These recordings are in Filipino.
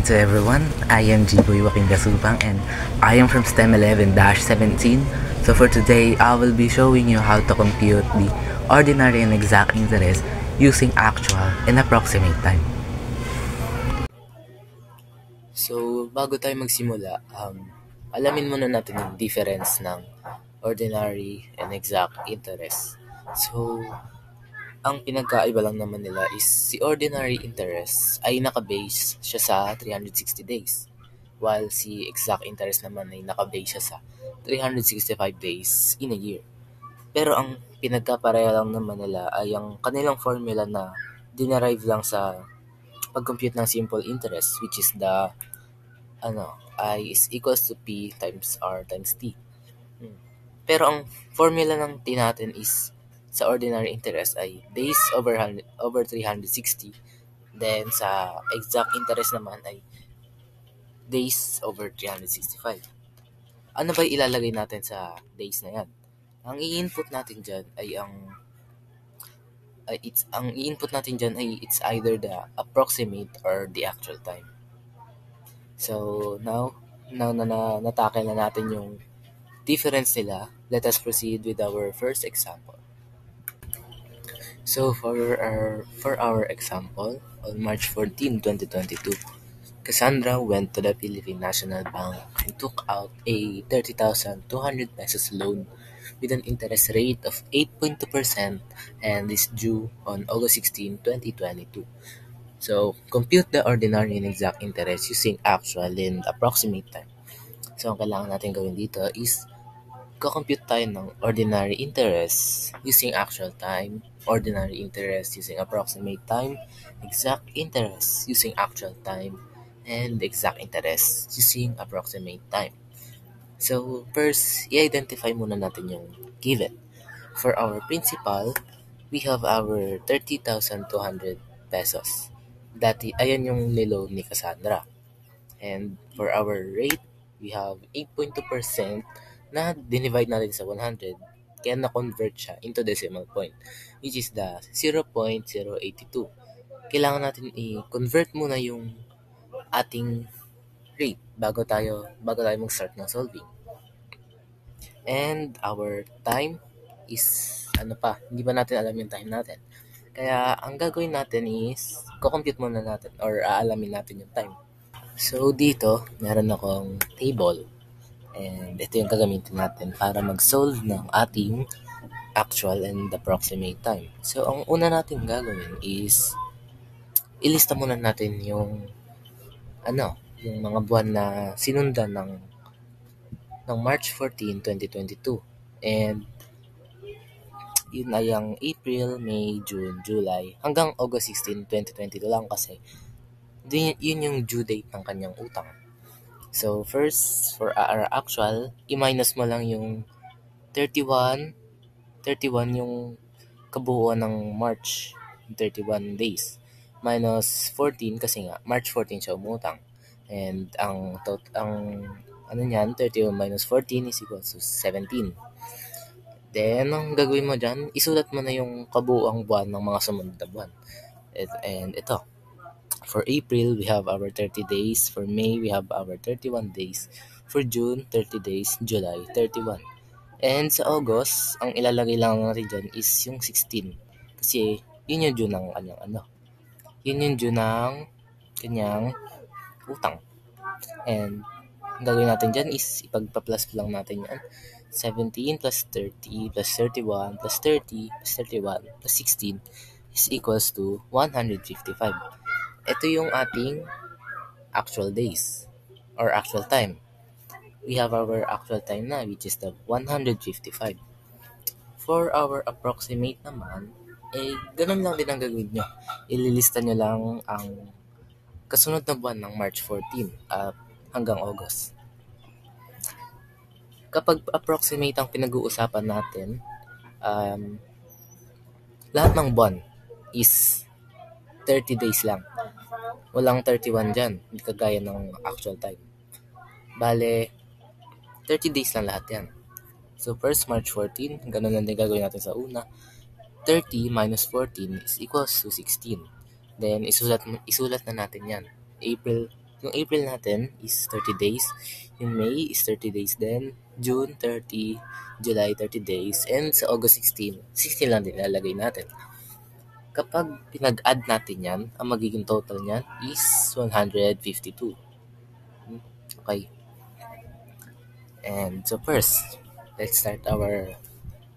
to everyone. I am Jiboy Joaquin Gasupang and I am from STEM 11-17. So for today, I will be showing you how to compute the ordinary and exact interest using actual and approximate time. So, bago tayo magsimula, alamin muna natin yung difference ng ordinary and exact interest. So, ang pinagkaiba lang naman nila is si ordinary interest ay naka-base siya sa 360 days, while si exact interest naman ay naka-base siya sa 365 days in a year. Pero ang pinagkapareha lang naman nila ay ang kanilang formula na dinerive lang sa pag-compute ng simple interest, which is the I is equals to P times R times T. Pero ang formula ng T natin is sa ordinary interest ay days over 360. Then sa exact interest naman ay days over 365. Ano ba ilalagay natin sa days na yan? Ang i-input natin dyan ay it's either the approximate or the actual time. So now na natakil na natin yung difference nila, let us proceed with our first example. So for our example, on March 14, 2022, Cassandra went to the Philippine National Bank and took out a 30,200 pesos loan with an interest rate of 8.2% and is due on August 16, 2022. So, compute the ordinary and exact interest using actual and approximate time. So, ang kailangan natin gawin dito is compute tayo ng ordinary interest using actual time, ordinary interest using approximate time, exact interest using actual time, and exact interest using approximate time. So, first, i-identify muna natin yung given. For our principal, we have our 30,200 pesos. Ayan yung niloan ni Cassandra. And for our rate, we have 8.2% na dinivide natin sa 100. Kaya na-convert siya into decimal point, which is the 0.082. Kailangan natin i-convert muna yung ating rate bago tayo mag-start ng solving. And our time is, hindi ba natin alam yung time natin. Kaya ang gagawin natin is, kukompute muna natin or aalamin natin yung time. So dito, meron akong table. And ito yung gagamitin natin para mag-solve ng ating actual and approximate time. So ang una natin gagawin is, ilista muna natin yung mga buwan na sinundan ng March 14, 2022. And yun ay ang April, May, June, July, hanggang August 16, 2022 lang kasi yun yung due date ng kanyang utang. So first, for our actual, i-minus mo lang yung 31 yung kabuuan ng March, 31 days. Minus 14 kasi nga, March 14 siya umutang. And ang 31 minus 14 is equal to 17. Then, ang gagawin mo dyan, isulat mo na yung kabuuang buwan ng mga sumunod na buwan. And ito, for April, we have our 30 days. For May, we have our 31 days. For June, 30 days. July, 31. And sa August, ang ilalagay lang natin dyan is yung 16. Kasi, yun yung due ng Yun yung due ng kanyang utang. And, ang gagawin natin dyan is ipagpa-plus lang natin yan. 17 plus 30 plus 31 plus 30 plus 31 plus 16 is equals to 155. Ito yung ating actual days or actual time. We have our actual time na, which is the 155. For our approximate naman, ganun lang din ang gagawin nyo. Ililista nyo lang ang kasunod na buwan ng March 14 hanggang August. Kapag approximate ang pinag-uusapan natin, lahat ng buwan is 30 days lang. Walang 31 dyan, hindi kagaya ng actual time. Bale, 30 days lang lahat yan. So first, March 14, ganun lang din gagawin natin sa una. 30 minus 14 is equals to 16. Then, isulat na natin yan. April Yung April natin is 30 days, yung May is 30 days din, June 30, July 30 days, and sa August 16 lang din ilalagay natin. Kapag pinag-add natin yan, ang magiging total niyan is 152. Okay. And so first, let's start our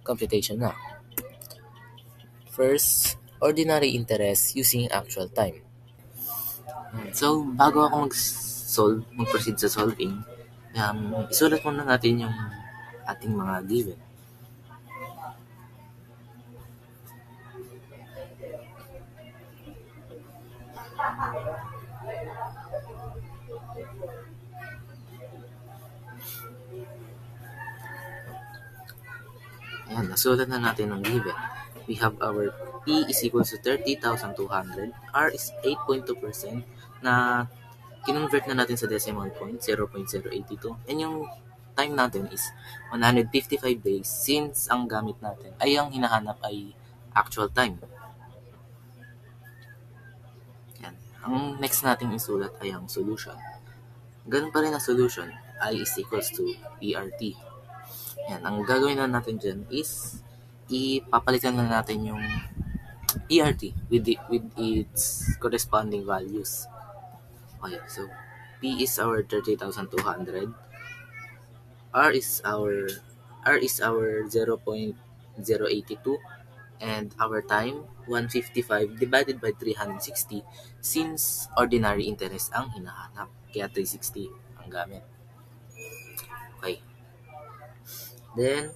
computation now. First, ordinary interest using actual time. So, bago ako mag-proceed sa solving, isulat muna natin yung ating mga given. Ayan, nasulat na natin ang given. We have our P is equals to 30,200. R is 8.2% na kinonvert na natin sa decimal point, 0.082. And yung time natin is 155 days since ang gamit natin ay ang hinahanap ay actual time. Yan. Ang next nating isulat ay ang solution. Ganun pa rin ang solution, I is equals to ERT. Yan. Ang gagawin na natin dyan is ipapalitan na natin yung ERT with its corresponding values. Okay, so P is our 30,200. R is our 0.082 and our time 155 divided by 360 since ordinary interest ang hinahanap. Kaya 360 ang gamit. Okay. Then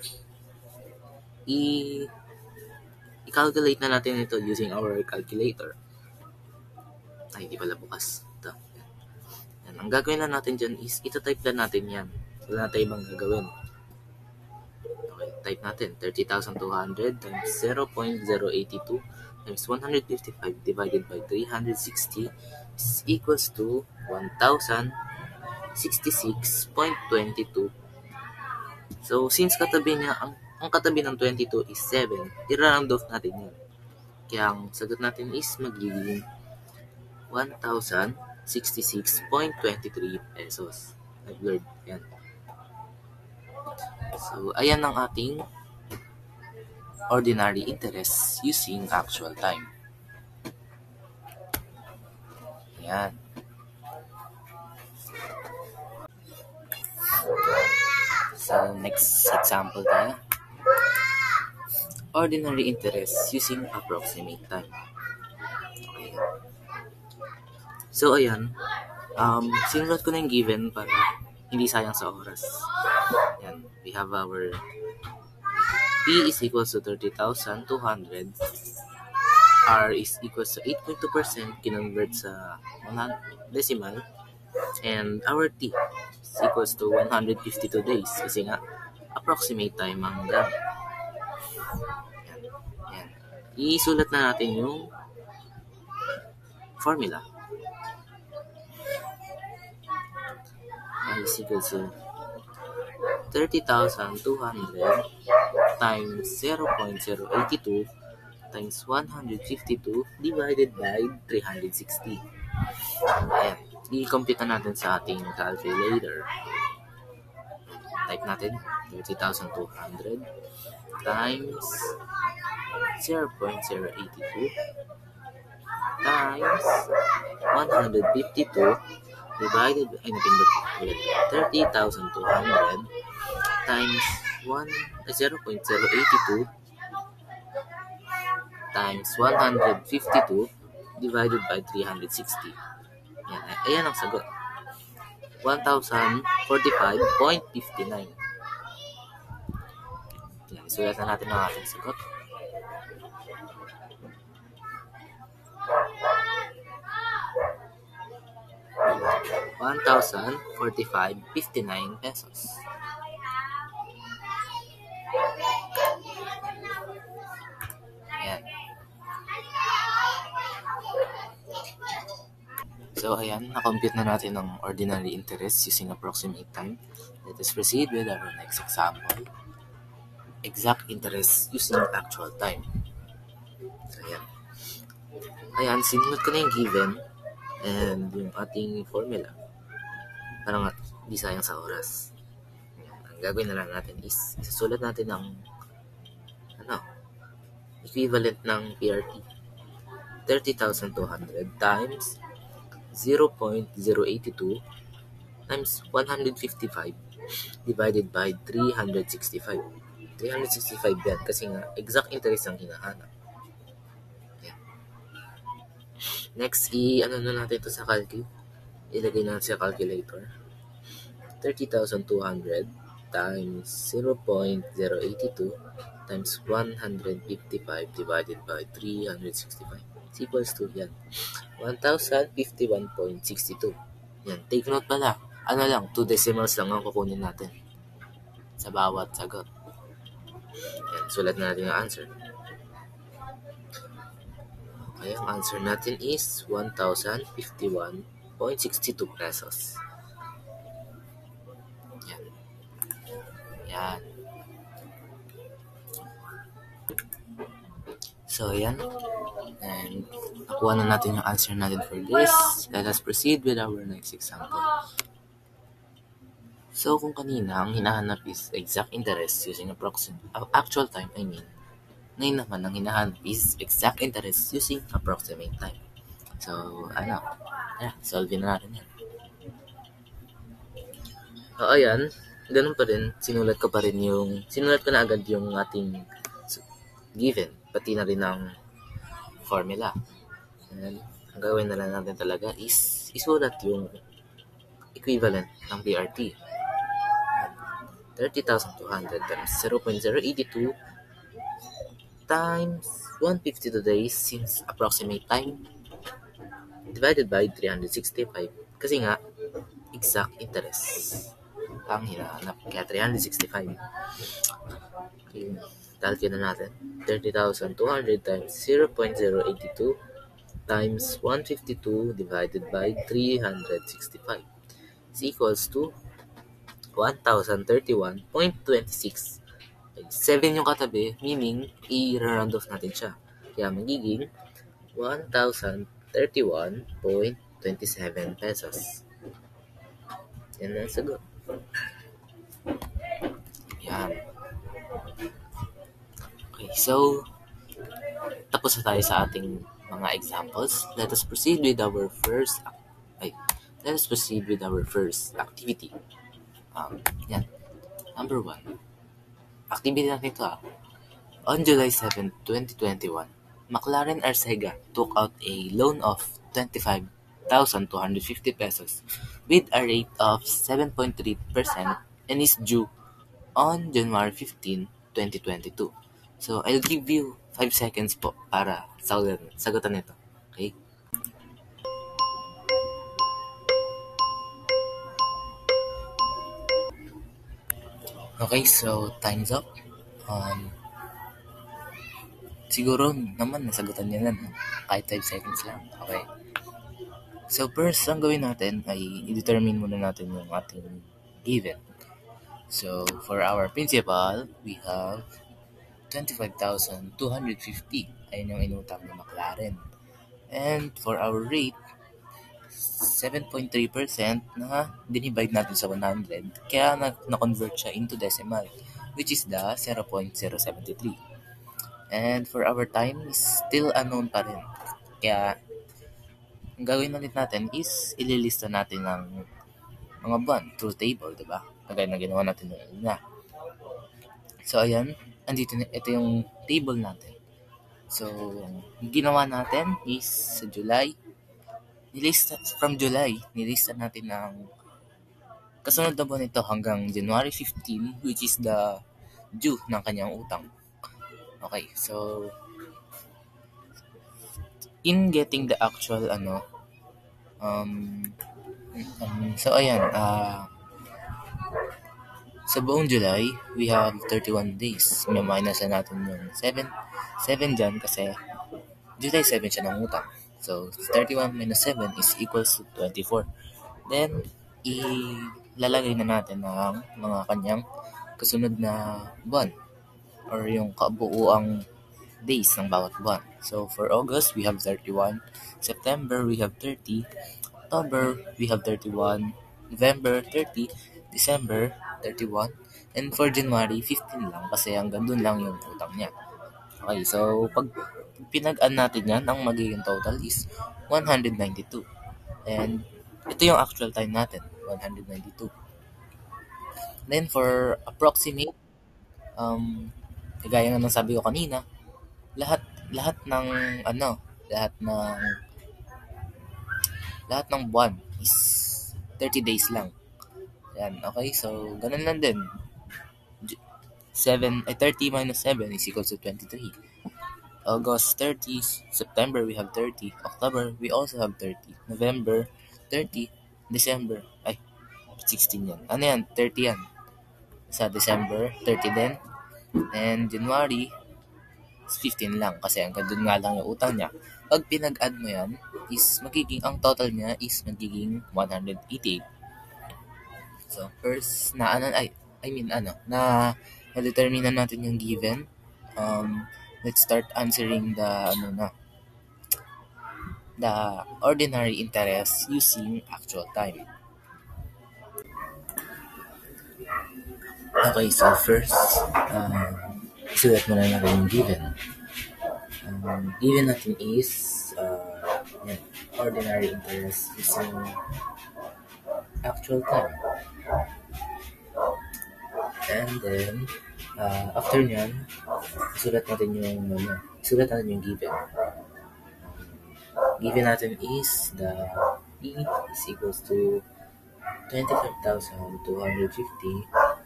i-calculate na natin ito using our calculator. Ay, hindi pala bukas. Ito. Yan. Ang gagawin na natin dyan is ito-type lang natin yan. Wala na tayo ibang gagawin. Okay, type natin 30,200 times 0.082 times 155 divided by 360 is equals to 1,066.22. So, since katabi niya, ang katabi ng 22 is 7, i-round off natin yan. Kaya ang sagot natin is magiging 1,066.23 pesos. Nag-blurred. Yan. So, ayan ang ating ordinary interest using actual time. Yan. So, next example tayo. Ordinary interest using approximate time. Okay. So, ayan. Sinulat ko na yung given para hindi sayang sa oras. Yan. We have our P is equals to 30,200. R is equals to 8.2%. Kinonvert sa decimal. And our T is equals to 152 days. Kasi nga, approximate time ang gamit. Yan. Isulat na natin yung formula. I is equals to 30,200 times 0.082 times 152 divided by 360. Ayan. I-compute na natin sa ating calculator. Type natin 30,200 times 0.082 times 152 divided by 30,200 times 0.082 times 152 divided by 360. Yan. Ayan ang sagot. 1,045.59. Yan. Isulat na natin ang ating sagot. $1,045.59 pesos. Ayan. So, ayan, na-compute na natin ang ordinary interest using approximate time. Let us proceed with our next example. Exact interest using actual time. So, ayan. Ayan, sinulat ko na yung given. And yung ating formula, parang di sayang sa oras. Ang gagawin na lang natin is isusulat natin ang equivalent ng PRT. 30,200 times 0.082 times 155 divided by 365. 365 yan kasi nga exact interest ang hinahanap. Yan. Next, ano na natin ito sa calcul. Ilagay natin sa calculator. 30,200 times 0.082 times 155 divided by 365 is equals to yan 1,051.62. Yan, take note pala. Ano lang, 2 decimals lang ang kukunin natin sa bawat sagot. Yan, sulat na natin ang answer. Okay, ang answer natin is 1,051.62 pesos. Yan. Yan. So, yan. And nakuha na natin yung answer natin for this. Let us proceed with our next example. So, kung kanina ang hinahanap is exact interest using actual time, ngayon naman ang hinahanap is exact interest using approximate time. So, solve na natin yan. So, ayan, ganun pa rin, sinulat ko na agad yung ating given, pati na rin ang formula. And ang gawin na lang natin talaga is isulat yung equivalent ng BRT. 30,200 times 0.082 times 152 days since approximate time divided by 365 kasi nga exact interest ang hinahanap, kaya 365. Okay, calculate na natin. 30,200 times 0.082 times 152 divided by 365 is equals to 1,031.26. 7 yung katabi, meaning i-round off natin siya. Kaya magiging 1,031.27 pesos. Yan ang sagot. Yan. Okay, so tapos na tayo sa ating mga examples. Let us proceed with our first activity. Yan. Number 1. Activity natin ito. On July 7, 2021, McLaren Arcega took out a loan of 25,250 pesos with a rate of 7.3% and is due on January 15, 2022. So, I'll give you 5 seconds po para sagutan nito. Okay? Okay, so time's up. Siguro naman nasagutan niya lang. Kahit 5 seconds lang. Okay. So first, ang gawin natin ay i-determine muna natin yung ating given. So for our principal, we have 25,250. Ayun yung inutang ni McLaren. And for our rate, 7.3% na dinivide natin sa 100. Kaya na-convert siya into decimal, which is the 0.073. And for our time is still unknown pa rin. Kaya ang gawin ulit natin is ililista natin ng mga buwan through table, diba? Kagaya na ginawa natin yung una. So ayan, ito yung table natin. So yung ginawa natin is sa July, nilista natin ng kasunod na buwan nito hanggang January 15, which is the due ng kanyang utang. Okay, so in getting the actual so ayan, sa buong July, we have 31 days. May minus na natin yung 7 dyan kasi July 7 siya ng utang. So, 31 minus 7 is equals to 24. Then, ilalagay na natin ang mga kanyang kasunod na buwan or yung kabuuang days ng bawat buwan. So for August, we have 31. September, we have 30. October, we have 31. November, 30. December, 31. And for January, 15 lang kasi hanggang dun lang yung utang niya. Okay, so pag pinag-add natin yan, ang magiging total is 192. And ito yung actual time natin, 192. Then for approximate, kagaya nga ng sabi ko kanina, lahat lahat ng ano, lahat ng lahat ng buwan is 30 days lang. Yan, okay? So ganun lang din. 30 minus 7 is equal to 23. August 30, September we have 30, October we also have 30, November 30, December, 16 yan. Ano yan? 30 yan. Sa December, 30 din. And January, 15 lang kasi hanggang doon nga lang yung utang niya. Pag pinag-add mo yan, is magiging, ang total niya is magiging 188. So, first, na-determine natin yung given. Let's start answering the ordinary interest using actual time. Okay, so first, sulat muna natin yung given. Given natin is ordinary interest using actual time. And then, after nyan, sulat natin yung given. Given natin is the P is equals to 25,250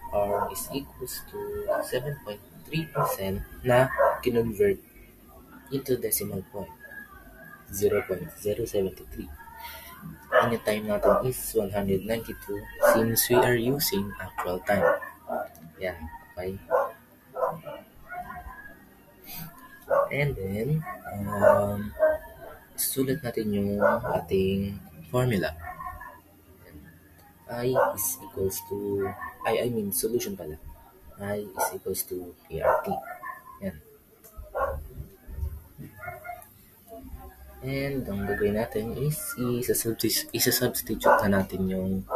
or is equals to 7.3% na kinonvert into decimal point, 0.073. And yung time natin is 192 since we are using actual time. Yeah, okay. And then, sulat natin yung ating formula. Solution pala. I is equals to PRT. Yan. And ang gagawin natin is isa-substitute na natin yung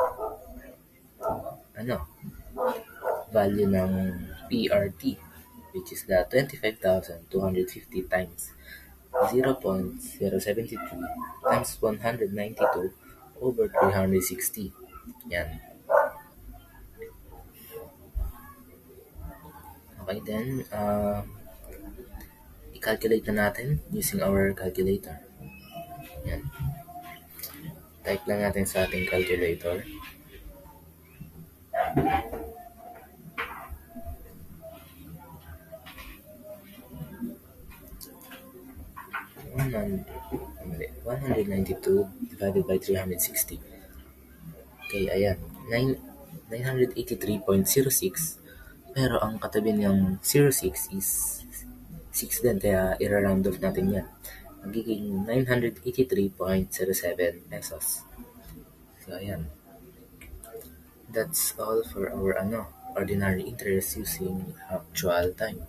value ng PRT, which is the 25,250 times 0.073 times 192 over 360. Yan. Okay, then, i-calculate na natin using our calculator. Yan. Type lang natin sa ating calculator. Mali. 192 divided by 360. Okay, ayan. 983.06. Pero ang katabi niyang 06 is 6 din, kaya i-round off natin yan. Magiging 983.07 pesos. So, ayan. That's all for our ordinary interest using actual time.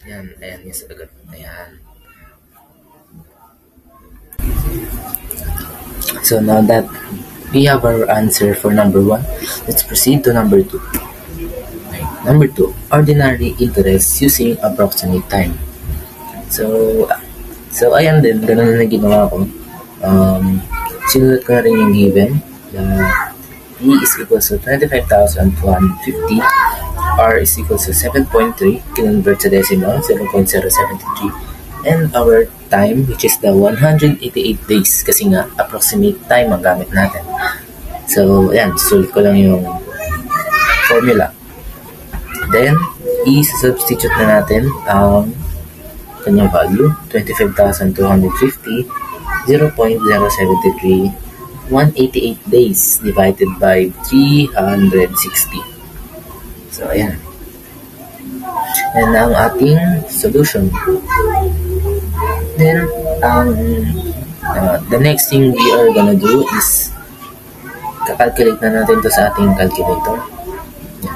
Ayan yung sagot. Ayan. So now that we have our answer for number 1, let's proceed to number 2. Okay. Number 2, ordinary interest using approximate time. So ayan din, ganun na ginawa ko. Sinulat ko na rin yung given. P is equal to 25,250. R is equal to 7.3, convert sa decimal, 7.073. And our time, which is the 188 days, kasi nga, approximate time ang gamit natin. So, ayan, sulit ko lang yung formula. Then, i-substitute na natin ang kanyang value, 25,250, 0.073, 188 days divided by 360. So, ayan. And ang ating solution. Then, the next thing we are gonna do is kakalculate na natin to sa ating calculator. Yan.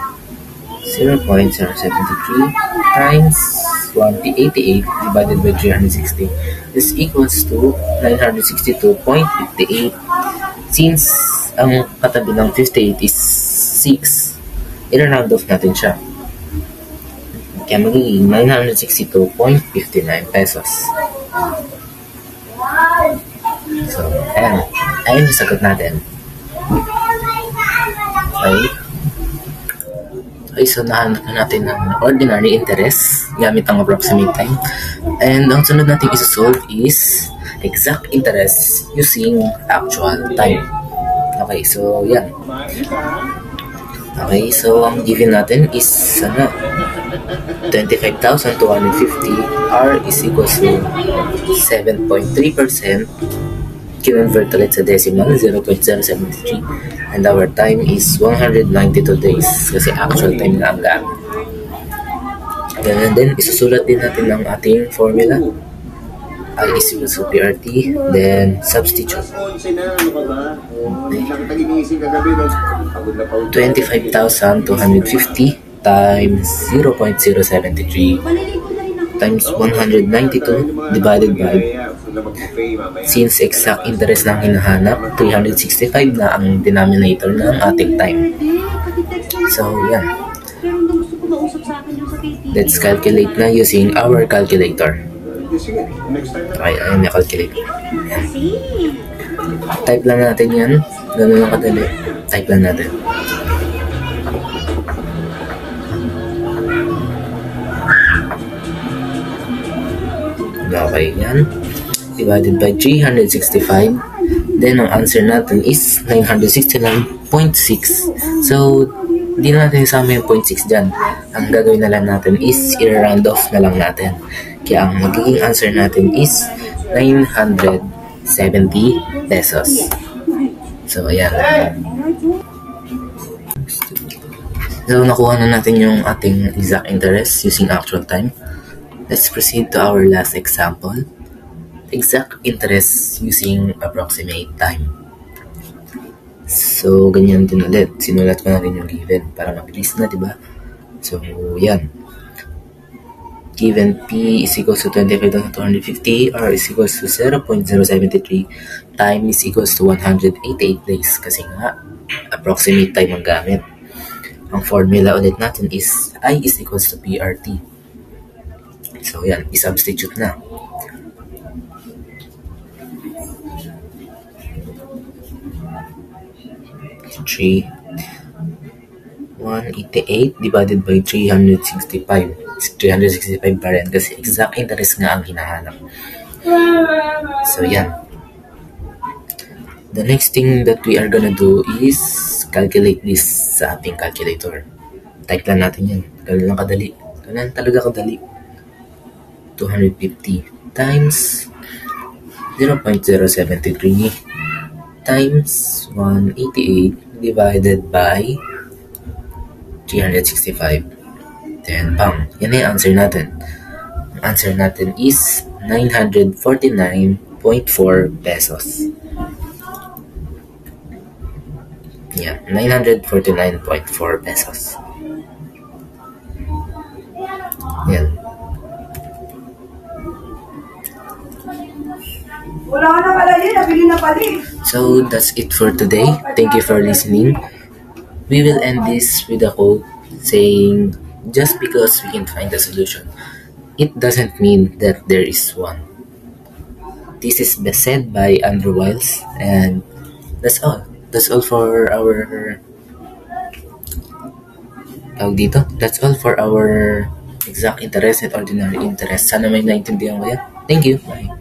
0.073 times 188 divided by 360 is equals to 962.58. Since ang katabi ng 58 is 6, i-round off natin siya. Kaya magiging 962.59 pesos. So, ayan. Ayan yung sagot natin. Okay, so nahanap na natin ng ordinary interest gamit ang approximate time. And ang sunod natin isa-solve is exact interest using actual time. Okay, so yan. Okay, so ang given natin is 25,250 R is equals to 7.3%. Convert ulit sa decimal, 0.073. And our time is 192 days kasi actual time na ang gamit. And then, isusulat din natin ang ating formula. I is equals to PRT, then substitute. 25,250 times 0.073 times 192 divided by, since exact interest na ang hinahanap, 365 na ang denominator ng ating time. So, yan. Let's calculate na using our calculator. Okay, ayun na calculator. Type lang natin yan. Ganun lang kadali. Type lang natin. Okay, yan. Divided by 365. Then, ang answer natin is 969.6. So, hindi na natin isama yung 0.6 dyan. Ang gagawin na lang natin is i-round off na lang natin. Kaya ang magiging answer natin is 970 pesos. So, ayan. So, nakuha na natin yung ating exact interest using actual time. Let's proceed to our last example. Exact interest using approximate time. So, ganyan din ulit. Sinulat ko na rin yung given para mabilis na, diba? So, yan. Given P is equals to 25,250, R is equals to 0.073, time is equals to 188 days kasi nga, approximate time ang gamit. Ang formula ulit natin is I is equals to PRT. So, yan. I-substitute na. Three 188 divided by 365. 365 pa rin kasi exact interest nga ang hinahanap. So, yan. The next thing that we are gonna do is calculate this sa ating calculator. Type lang natin yan. Ganun lang kadali. Ganun talaga kadali. 250 times 0.073 times 188 divided by 365. Then, bang. Yan na yung answer natin. Ang answer natin is 949.4 pesos. Yan, 949.4 pesos. Yan. Wala na pala yun, nabili na pala eh. So, that's it for today. Thank you for listening. We will end this with a quote saying, just because we can find a solution, it doesn't mean that there is one. This is said by Andrew Wiles, and that's all. That's all for our... That's all for our exact interest and ordinary interest. Sana may naintindihan ko yan. Thank you. Bye.